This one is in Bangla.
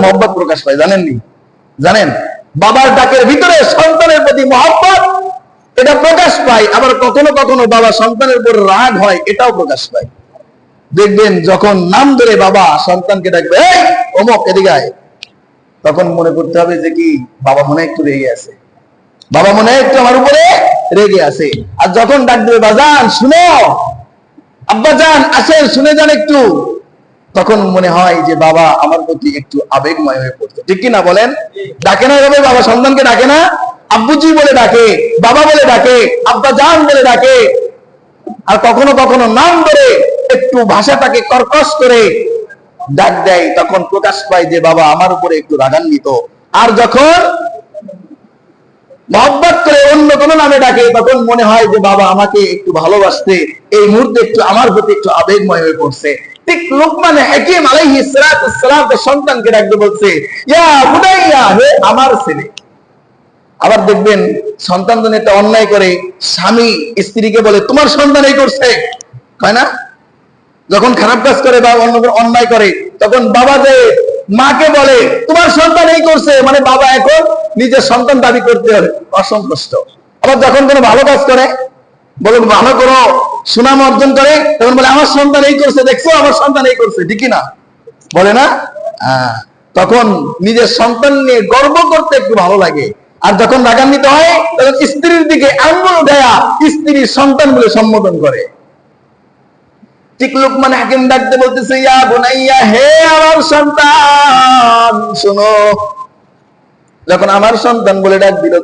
মহব্বত প্রকাশ পায়, জানেননি? জানেন, বাবার ডাকের ভিতরে সন্তানের প্রতি মহব্বত এটা প্রকাশ পায়। আবার কখনো কখনো বাবা সন্তানের উপর রাগ হয়, এটাও প্রকাশ পায়। দেখবেন যখন নাম ধরে বাবা সন্তানকে ডাকবে, এই অমুক এদিকে আয়, তখন মনে করতে হবে যে কি বাবা মনে একটু রেগে আছে, বাবা মনে একটু আমার উপরে রেগে আছে। আর যখন ডাক দেবে বাজান শুনো, আব্বা যান আসেন শুনে যান একটু, তখন মনে হয় যে বাবা আমার প্রতি একটু আবেগময় হয়ে পড়ছে। ঠিক কিনা বলেন? ডাকে না এভাবে বাবা সন্তানকে? ডাকে না? আব্বুজি বলে ডাকে, বাবা বলে ডাকে, আব্বা জান বলে ডাকে। আর কখনো কখনো নাম ধরে একটু ভাষাটাকে কর্কশ করে ডাক দেয়, তখন প্রকাশ পায় যে বাবা আমার উপরে একটু রাগান্বিত। আর যখন মহব্বত করে অন্য কোনো নামে ডাকে, তখন মনে হয় যে বাবা আমাকে একটু ভালোবাসতে এই মুহূর্তে একটু আমার প্রতি একটু আবেগময় হয়ে পড়ছে। ঠিক লোকমান হাকিম আলাইহিস সালাম তার সন্তানকে ডাকতে বলছে, ইয়া বুনাইয়া, হে আমার ছেলে। আবার দেখবেন সন্তান যদি একটা অন্যায় করে, স্বামী স্ত্রীকে বলে তোমার সন্তান এই করছে, হয় না? যখন খারাপ কাজ করে বা অন্য অন্যায় করে, তখন বাবা যে মাকে বলে তোমার সন্তান এই করছে, মানে বাবা এখন নিজের সন্তান দাবি করতে হবে, অসন্তুষ্ট। আবার যখন কোনো ভালো কাজ করে, বলুন ভালো কোনো সুনাম অর্জন করে, তখন বলে আমার সন্তান এই করছে, দেখছো আমার সন্তান এই করছে, ঠিকই না? বলে না? তখন নিজের সন্তান নিয়ে গর্ব করতে একটু ভালো লাগে। আর যখন রাগান্বিত হয়, তখন স্ত্রীর দিকে আঙ্গুল দেয়া স্ত্রীর সন্তান বলে সম্বোধন করে। ঠিক লোকমান হাকিম ডাকতে বলতেছে, ইয়া বুনাইয়া, হে আমার সন্তান শোনো। যখন আমার সন্তান বলে ডাক দিল,